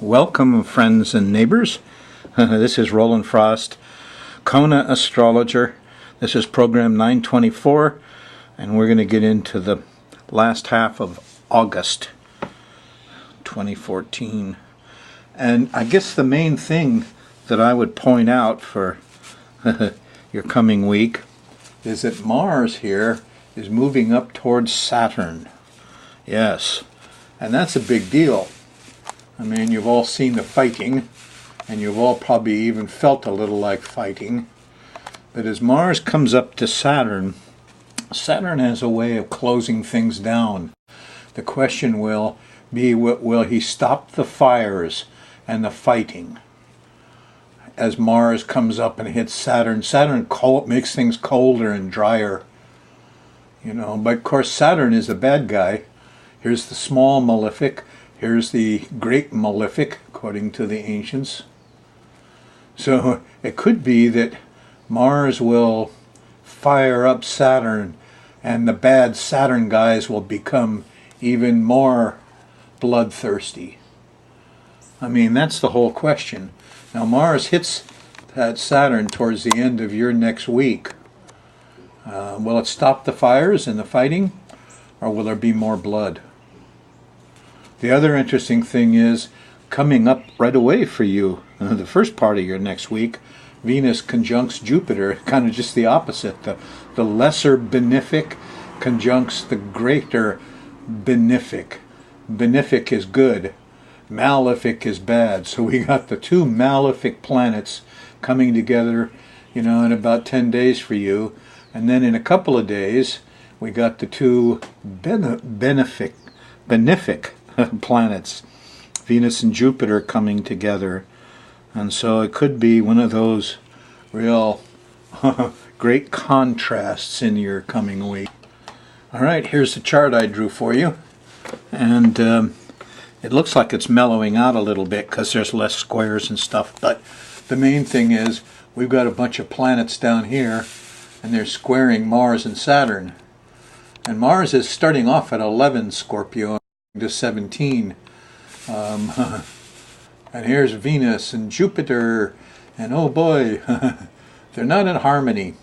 Welcome, friends and neighbors. This is Roland Frost, Kona astrologer. This is program 924, and we're going to get into the last half of August 2014. And I guess the main thing that I would point out for your coming week is that Mars here is moving up towards Saturn. Yes, and that's a big deal. I mean, you've all seen the fighting, and you've all probably even felt a little like fighting. But as Mars comes up to Saturn, Saturn has a way of closing things down. The question will be, will he stop the fires and the fighting? As Mars comes up and hits Saturn, Saturn makes things colder and drier. But of course Saturn is a bad guy. Here's the small malefic. Here's the great malefic, according to the ancients. So it could be that Mars will fire up Saturn, and the bad Saturn guys will become even more bloodthirsty. I mean, that's the whole question. Now, Mars hits that Saturn towards the end of your next week. Will it stop the fires and the fighting, or will there be more blood? The other interesting thing is, coming up right away for you, the first part of your next week, Venus conjuncts Jupiter, kind of just the opposite. The lesser benefic conjuncts the greater benefic. Benefic is good, malefic is bad. So we got the two malefic planets coming together, in about 10 days for you. And then in a couple of days, we got the two benefic planets, Venus and Jupiter, coming together. And so it could be one of those real great contrasts in your coming week. All right, here's the chart I drew for you. And it looks like it's mellowing out a little bit because there's less squares and stuff. But the main thing is we've got a bunch of planets down here, and they're squaring Mars and Saturn. And Mars is starting off at 11 Scorpio to 17. And here's Venus and Jupiter, and oh boy, they're not in harmony.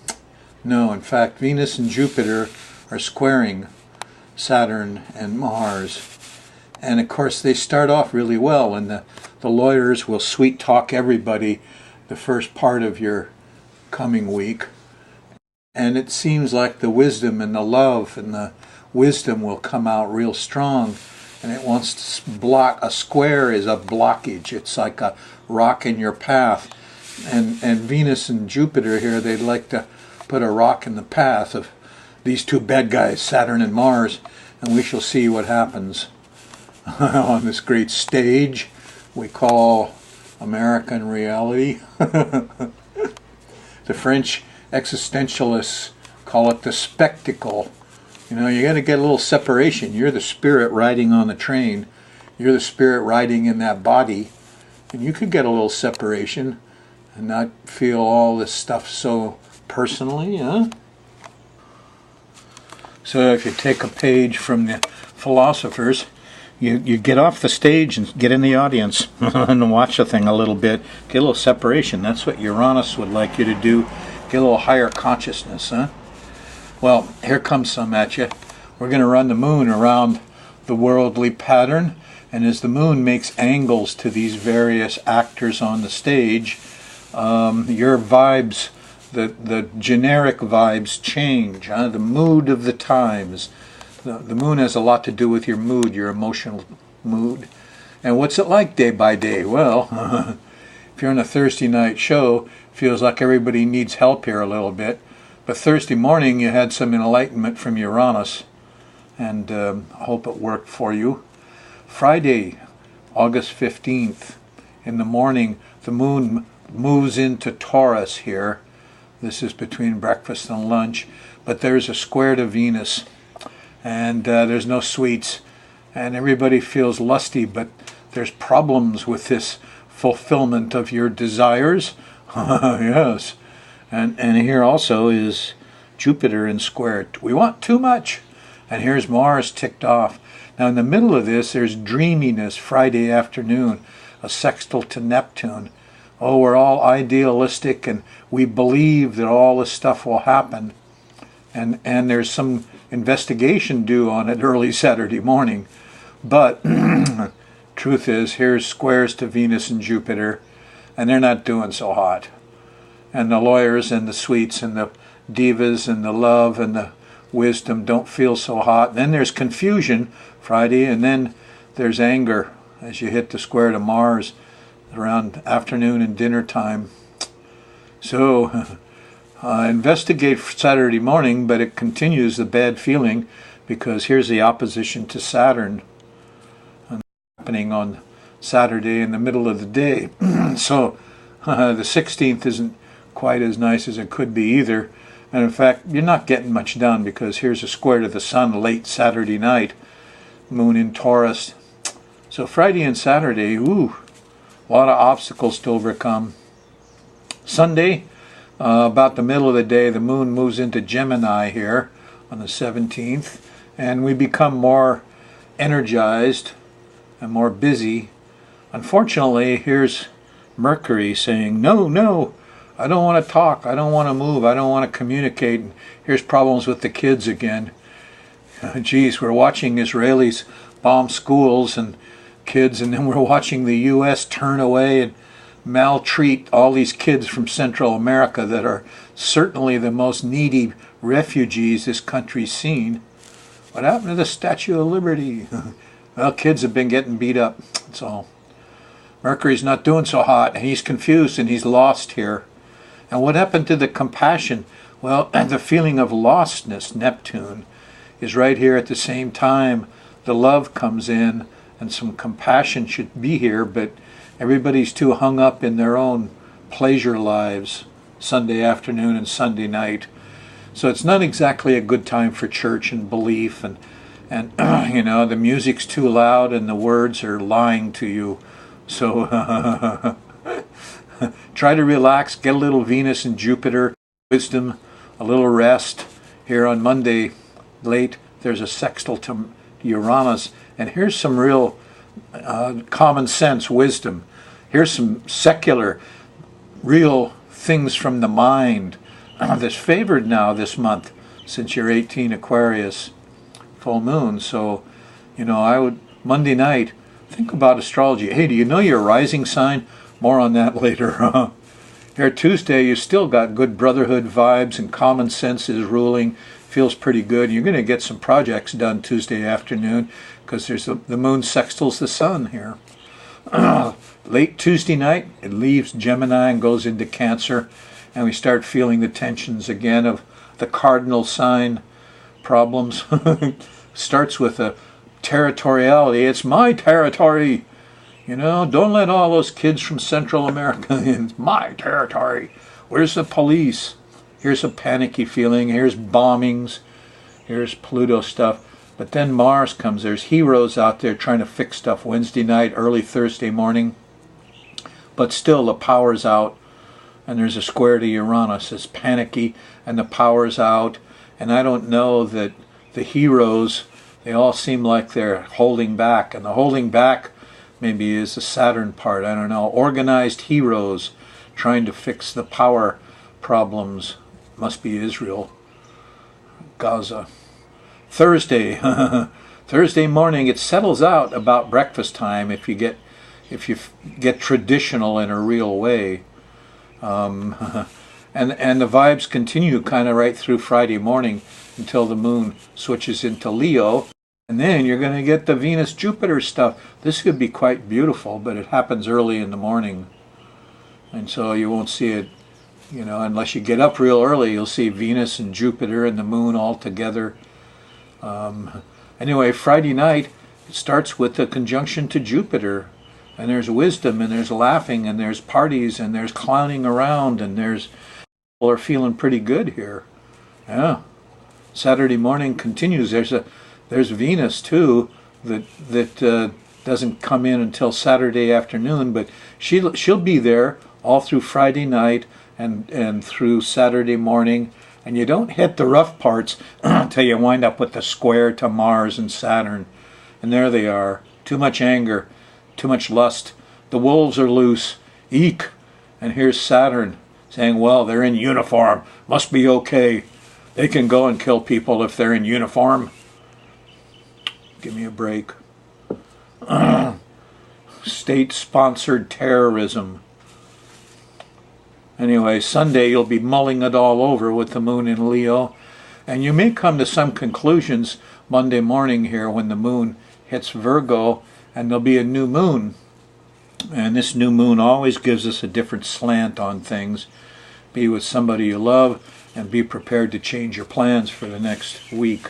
No, in fact, Venus and Jupiter are squaring Saturn and Mars. And of course, they start off really well, and the lawyers will sweet talk everybody the first part of your coming week. And it seems like the wisdom and the love and the wisdom will come out real strong. And it wants to block. A square is a blockage. It's like a rock in your path. And Venus and Jupiter here, they'd like to put a rock in the path of these two bad guys, Saturn and Mars. And we shall see what happens on this great stage we call American reality. The French existentialists call it the spectacle. You got to get a little separation. You're the spirit riding on the train. You're the spirit riding in that body. And you could get a little separation and not feel all this stuff so personally, huh? So if you take a page from the philosophers, you get off the stage and get in the audience and watch the thing a little bit. Get a little separation. That's what Uranus would like you to do. Get a little higher consciousness, huh? Well, here comes some at you. We're going to run the moon around the worldly pattern, and as the moon makes angles to these various actors on the stage, your vibes, the generic vibes change, huh? The mood of the times. The moon has a lot to do with your mood, your emotional mood. And what's it like day by day? Well, if you're on a Thursday night show, feels like everybody needs help here a little bit. But Thursday morning you had some enlightenment from Uranus, and I hope it worked for you. Friday, August 15th, in the morning, the moon moves into Taurus here. This is between breakfast and lunch, but there's a square to Venus, and there's no sweets, and everybody feels lusty, but there's problems with this fulfillment of your desires. Yes. And here also is Jupiter in square. We want too much. And here's Mars ticked off. Now in the middle of this, there's dreaminess Friday afternoon, a sextile to Neptune. Oh, we're all idealistic and we believe that all this stuff will happen. And there's some investigation due on it early Saturday morning. But truth is, here's squares to Venus and Jupiter, and they're not doing so hot. And the lawyers and the sweets and the divas and the love and the wisdom don't feel so hot. Then there's confusion Friday, and then there's anger as you hit the square to Mars around afternoon and dinner time. So investigate Saturday morning, but it continues the bad feeling because here's the opposition to Saturn happening on Saturday in the middle of the day. So the 16th isn't quite as nice as it could be either. And in fact, you're not getting much done because here's a square to the sun late Saturday night, moon in Taurus. So Friday and Saturday, a lot of obstacles to overcome. Sunday, about the middle of the day, the moon moves into Gemini here on the 17th, and we become more energized and more busy. Unfortunately, here's Mercury saying, no, I don't want to talk, I don't want to move, I don't want to communicate. And here's problems with the kids again. Geez, we're watching Israelis bomb schools and kids, and then we're watching the U.S. turn away and maltreat all these kids from Central America that are certainly the most needy refugees this country's seen. What happened to the Statue of Liberty? Well, kids have been getting beat up, that's all. Mercury's not doing so hot, and he's confused and he's lost here. And what happened to the compassion? Well, the feeling of lostness, Neptune, is right here at the same time. The love comes in, and some compassion should be here, but everybody's too hung up in their own pleasure lives, Sunday afternoon and Sunday night. So it's not exactly a good time for church and belief, and the music's too loud and the words are lying to you. So try to relax, get a little Venus and Jupiter, wisdom, a little rest. Here on Monday, late, there's a sextile to Uranus, and here's some real common sense wisdom. Here's some secular, real things from the mind that's favored now this month, since you're 18 Aquarius, full moon. So, I would, Monday night, think about astrology. Hey, do you know your rising sign? More on that later. Here Tuesday, you still got good brotherhood vibes and common sense is ruling. Feels pretty good. You're going to get some projects done Tuesday afternoon because there's the moon sextiles the sun here. Late Tuesday night, it leaves Gemini and goes into Cancer, and we start feeling the tensions again of the cardinal sign problems. Starts with a territoriality. It's my territory. Don't let all those kids from Central America in. It's my territory. Where's the police? Here's a panicky feeling. Here's bombings. Here's Pluto stuff. But then Mars comes. There's heroes out there trying to fix stuff Wednesday night, early Thursday morning. But still, the power's out. And there's a square to Uranus. It's panicky, and the power's out. And I don't know that the heroes, they all seem like they're holding back. And the holding back maybe is the Saturn part. I don't know. Organized heroes trying to fix the power problems. Must be Israel. Gaza. Thursday. Thursday morning, it settles out about breakfast time if you get traditional in a real way. And the vibes continue kind of right through Friday morning until the moon switches into Leo. And then you're going to get the Venus-Jupiter stuff. This could be quite beautiful, but it happens early in the morning. And so you won't see it, unless you get up real early, you'll see Venus and Jupiter and the moon all together. Anyway, Friday night, it starts with a conjunction to Jupiter. And there's wisdom, and there's laughing, and there's parties, and there's clowning around, and people are feeling pretty good here. Yeah. Saturday morning continues. There's Venus too that doesn't come in until Saturday afternoon, but she'll be there all through Friday night and through Saturday morning, And you don't hit the rough parts until you wind up with the square to Mars and Saturn. And there they are. Too much anger, too much lust. The wolves are loose. Eek! And here's Saturn saying, well, they're in uniform. Must be okay. They can go and kill people if they're in uniform. Give me a break. State-sponsored terrorism. Anyway, Sunday you'll be mulling it all over with the moon in Leo. And you may come to some conclusions Monday morning here when the moon hits Virgo and there'll be a new moon. And this new moon always gives us a different slant on things. Be with somebody you love and be prepared to change your plans for the next week.